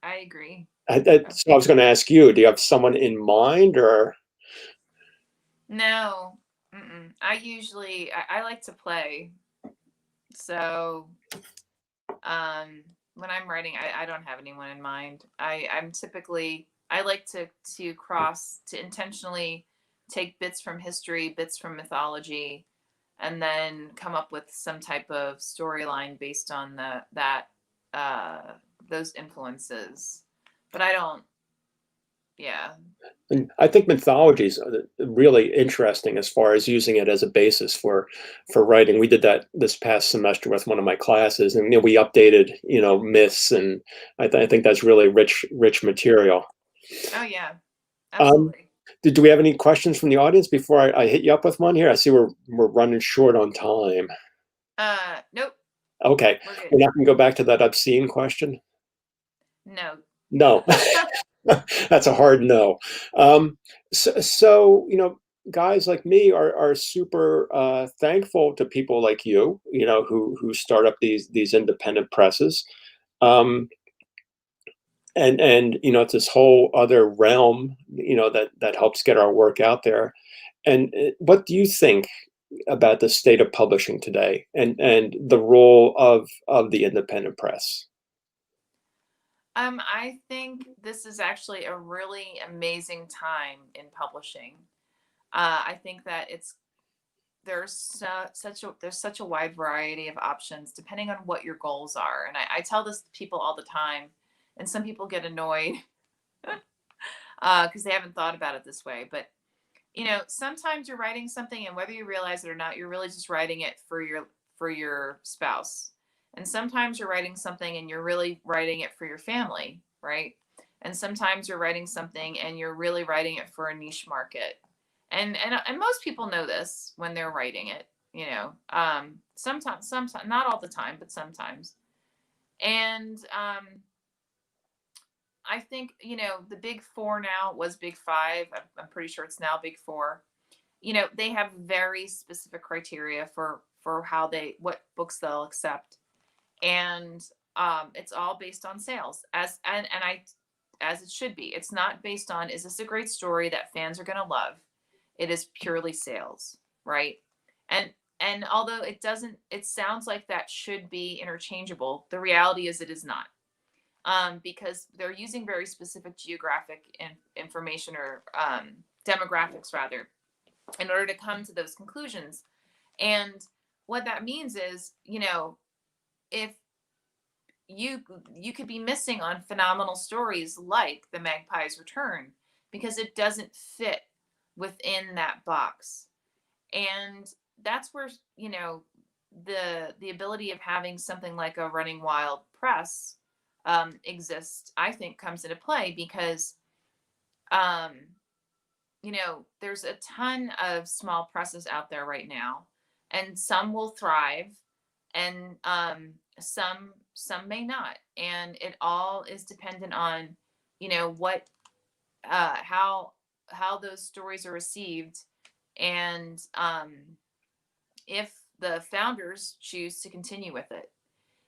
I agree. so I was going to ask you, do you have someone in mind or? No, mm-mm. I like to play. So um, when I'm writing, I don't have anyone in mind. I'm typically I like to intentionally take bits from history, bits from mythology, and then come up with some type of storyline based on uh, those influences. But I don't. Yeah. And I think mythology is really interesting as far as using it as a basis for writing. We did that this past semester with one of my classes, and we updated myths, and I think that's really rich material. Oh yeah. Um, Absolutely. do we have any questions from the audience before I hit you up with one here? I see we're running short on time. Nope. Okay, We're good. we're not going to go back to that obscene question. No. No, that's a hard no. Um, so guys like me are super thankful to people like you, who start up these independent presses. Um, and it's this whole other realm, that helps get our work out there. And what do you think about the state of publishing today and the role of the independent press? I think this is actually a really amazing time in publishing. I think that there's such a wide variety of options depending on what your goals are. And I tell this to people all the time, and some people get annoyed because they haven't thought about it this way. But sometimes you're writing something, and whether you realize it or not, you're really just writing it for your spouse. And sometimes you're writing something and you're really writing it for your family, right? And sometimes you're writing something and you're really writing it for a niche market. And most people know this when they're writing it, sometimes, not all the time, but sometimes. And I think, the big four now was big five. I'm pretty sure it's now big four. They have very specific criteria for what books they'll accept. And it's all based on sales, as it should be. It's not based on, is this a great story that fans are going to love? It is purely sales, right? And and although it sounds like that should be interchangeable, the reality is it is not. Because they're using very specific geographic information, or demographics rather, in order to come to those conclusions. And what that means is, if you could be missing on phenomenal stories like The Magpie's Return because it doesn't fit within that box. And that's where, the ability of having something like a Running Wild press exists, I think, comes into play because um, there's a ton of small presses out there right now, and some will thrive, and some may not, and it all is dependent on, what how those stories are received, and if the founders choose to continue with it.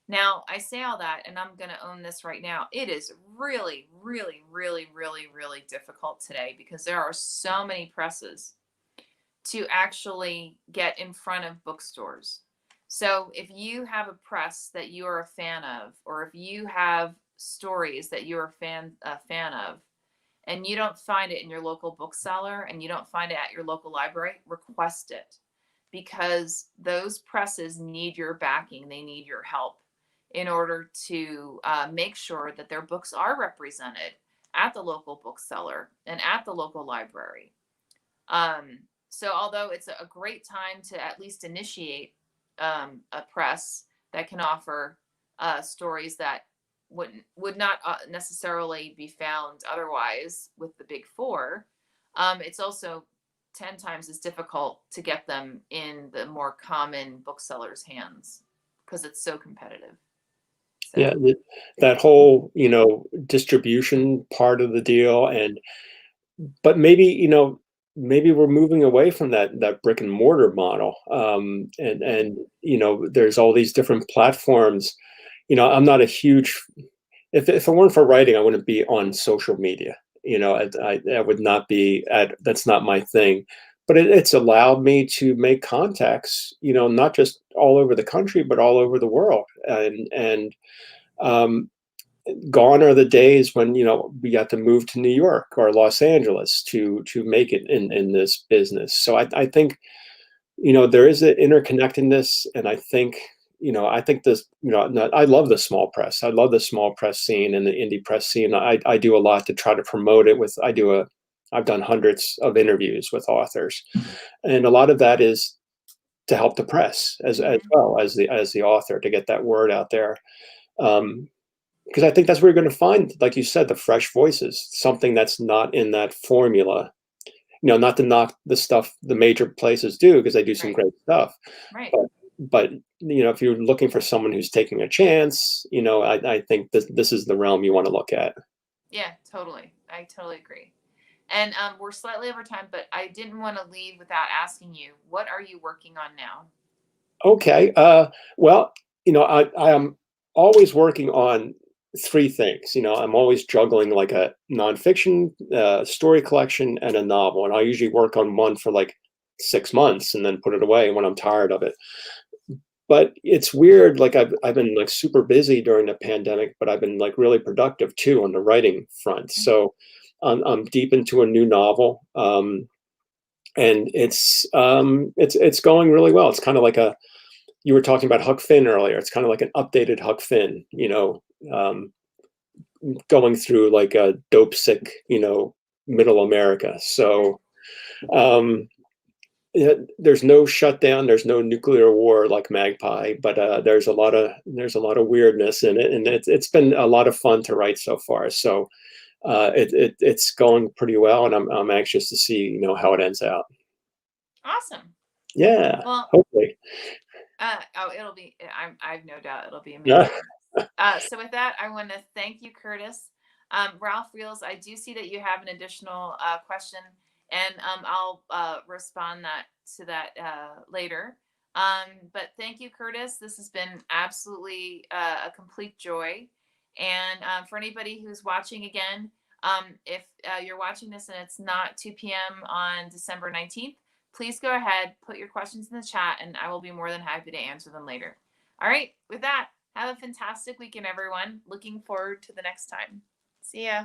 Now, I say all that, and I'm going to own this right now. It is really, really, really, really, really difficult today because there are so many presses to actually get in front of bookstores. So if you have a press that you are a fan of, or if you have stories that you're a fan of, and you don't find it in your local bookseller and you don't find it at your local library, request it, because those presses need your backing. They need your help in order to make sure that their books are represented at the local bookseller and at the local library. So, although it's a great time to at least initiate a press that can offer stories that would not necessarily be found otherwise with the big four. It's also 10 times as difficult to get them in the more common booksellers' hands because it's so competitive. Yeah, So, that whole, distribution part of the deal, and but maybe, maybe we're moving away from that brick and mortar model. And there's all these different platforms. I'm not a huge if it weren't for writing, I wouldn't be on social media. I would not be at that's not my thing. But it's allowed me to make contacts, not just all over the country, but all over the world. And um, gone are the days when we got to move to New York or Los Angeles to make it in this business. So I think there is an interconnectedness, and I think this, I love the small press. I love the small press scene and the indie press scene. I do a lot to try to promote it. I've done hundreds of interviews with authors, and a lot of that is to help the press as mhm, well as the author to get that word out there. Um, because I think that's where you're going to find, like you said, the fresh voices, something that's not in that formula. Not to knock the stuff the major places do, because they do some right, great stuff. right. But if you're looking for someone who's taking a chance, I think this is the realm you want to look at. Yeah, totally. I totally agree. And we're slightly over time, but I didn't want to leave without asking you, what are you working on now? Okay. Well, I am always working on three things. I'm always juggling like a nonfiction story collection and a novel, and I usually work on one for like 6 months and then put it away when I'm tired of it. But it's weird. Like I've been like super busy during the pandemic, but I've been like really productive too on the writing front. Mhm. So I'm deep into a new novel. And it's going really well. It's kind of like you were talking about Huck Finn earlier. It's kind of like an updated Huck Finn, going through like a dope sick, middle America. Mhm. So um, yeah, there's no shutdown, there's no nuclear war like Magpie, but there's a lot of weirdness in it, and it's been a lot of fun to write so far. So it's going pretty well, and I'm anxious to see how it ends out. Awesome. Yeah, Well, hopefully. oh, it'll be. I've no doubt it'll be Yeah. amazing. So with that, I want to thank you, Curtis. Ralph Reels, I do see that you have an additional question, and I'll respond to that later. But thank you, Curtis. This has been absolutely a complete joy. And for anybody who's watching again, if you're watching this and it's not 2 p.m. on December 19th, please go ahead, put your questions in the chat, and I will be more than happy to answer them later. All right, with that, have a fantastic weekend, everyone. Looking forward to the next time. See ya.